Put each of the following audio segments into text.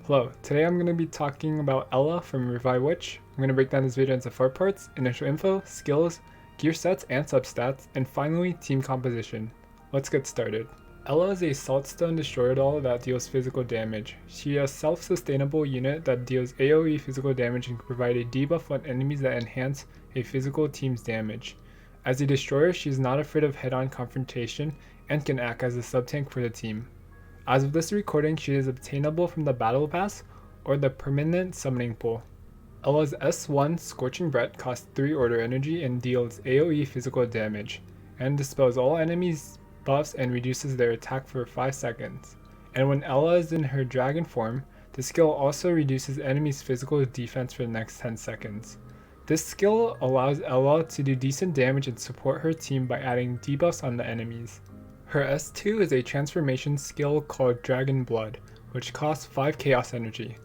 Hello, today I'm going to be talking about Ella from Revive Witch. I'm going to break down this video into 4 parts: initial info, skills, gear sets and substats, and finally team composition. Let's get started. Ella is a Saltstone Destroyer doll that deals physical damage. She is a self-sustainable unit that deals AoE physical damage and can provide a debuff on enemies that enhance a physical team's damage. As a destroyer, she is not afraid of head-on confrontation and can act as a sub-tank for the team. As of this recording, she is obtainable from the Battle Pass or the Permanent Summoning Pool. Ella's S1 Scorching Breath costs 3 order energy and deals AoE physical damage, and dispels all enemies' buffs and reduces their attack for 5 seconds. And when Ella is in her dragon form, the skill also reduces enemies' physical defense for the next 10 seconds. This skill allows Ella to do decent damage and support her team by adding debuffs on the enemies. Her S2 is a transformation skill called Dragon Blood, which costs 5 chaos energy.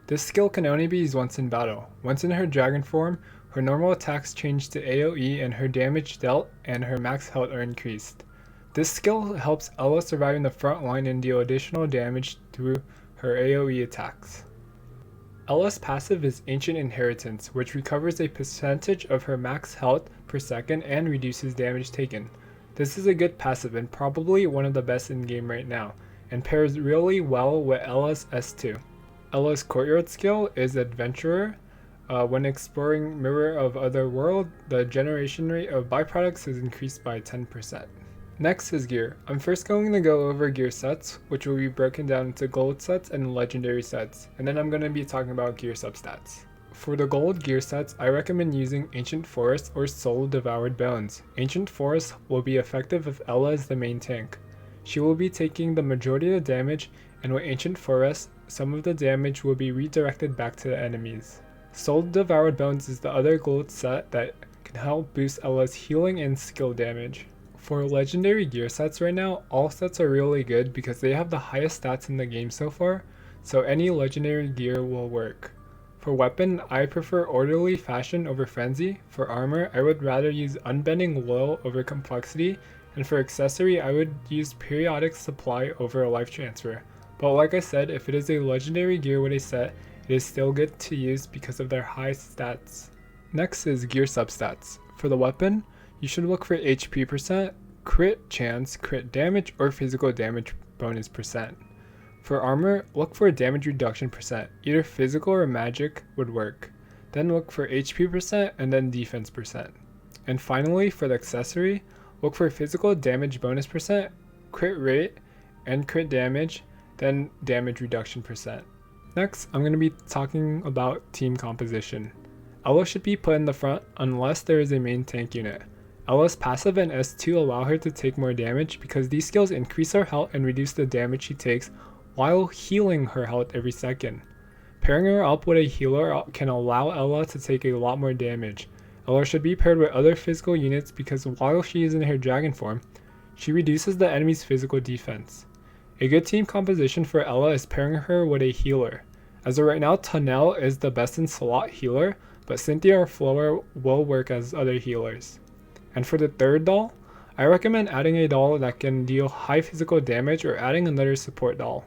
This skill can only be used once in battle. Once in her dragon form, her normal attacks change to AoE and her damage dealt and her max health are increased. This skill helps Ella survive in the front line and deal additional damage through her AoE attacks. Ella's passive is Ancient Inheritance, which recovers a percentage of her max health per second and reduces damage taken. This is a good passive and probably one of the best in game right now, and pairs really well with Ella's S2. Ella's Courtyard skill is Adventurer. When exploring Mirror of Other World, the generation rate of byproducts is increased by 10%. Next is gear. I'm first going to go over gear sets, which will be broken down into gold sets and legendary sets, and then I'm going to be talking about gear substats. For the gold gear sets, I recommend using Ancient Forest or Soul Devoured Bones. Ancient Forest will be effective if Ella is the main tank. She will be taking the majority of the damage, and with Ancient Forest, some of the damage will be redirected back to the enemies. Soul Devoured Bones is the other gold set that can help boost Ella's healing and skill damage. For legendary gear sets right now, all sets are really good because they have the highest stats in the game so far, so any legendary gear will work. For weapon, I prefer Orderly Fashion over Frenzy. For armor, I would rather use Unbending Loyal over Complexity, and for accessory, I would use Periodic Supply over a Life Transfer. But like I said, if it is a legendary gear with a set, it is still good to use because of their high stats. Next is gear substats. For the weapon, you should look for HP percent, crit chance, crit damage, or physical damage bonus percent. For armor, look for damage reduction percent, either physical or magic would work. Then look for HP percent and then defense percent. And finally, for the accessory, look for physical damage bonus percent, crit rate, and crit damage, then damage reduction percent. Next, I'm going to be talking about team composition. Ella should be put in the front unless there is a main tank unit. Ella's passive and S2 allow her to take more damage because these skills increase her health and reduce the damage she takes while healing her health every second. Pairing her up with a healer can allow Ella to take a lot more damage. Ella should be paired with other physical units because while she is in her dragon form, she reduces the enemy's physical defense. A good team composition for Ella is pairing her with a healer. As of right now, Tunnel is the best in slot healer, but Cynthia or Flora will work as other healers. And for the third doll, I recommend adding a doll that can deal high physical damage or adding another support doll.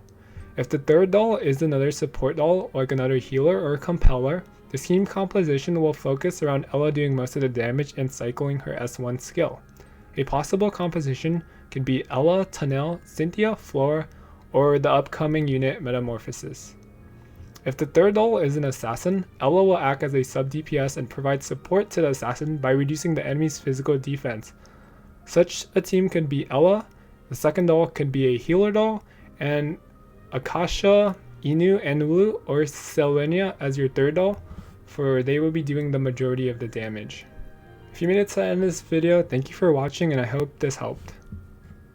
If the third doll is another support doll, like another healer or compeller, the team composition will focus around Ella doing most of the damage and cycling her S1 skill. A possible composition could be Ella, Tunnel, Cynthia, Flora, or the upcoming unit Metamorphosis. If the third doll is an assassin, Ella will act as a sub DPS and provide support to the assassin by reducing the enemy's physical defense. Such a team could be Ella, the second doll could be a healer doll, and Akasha, Inu, Anulu, or Selenia as your third doll, for they will be doing the majority of the damage. If you made it to the end of this video, thank you for watching and I hope this helped.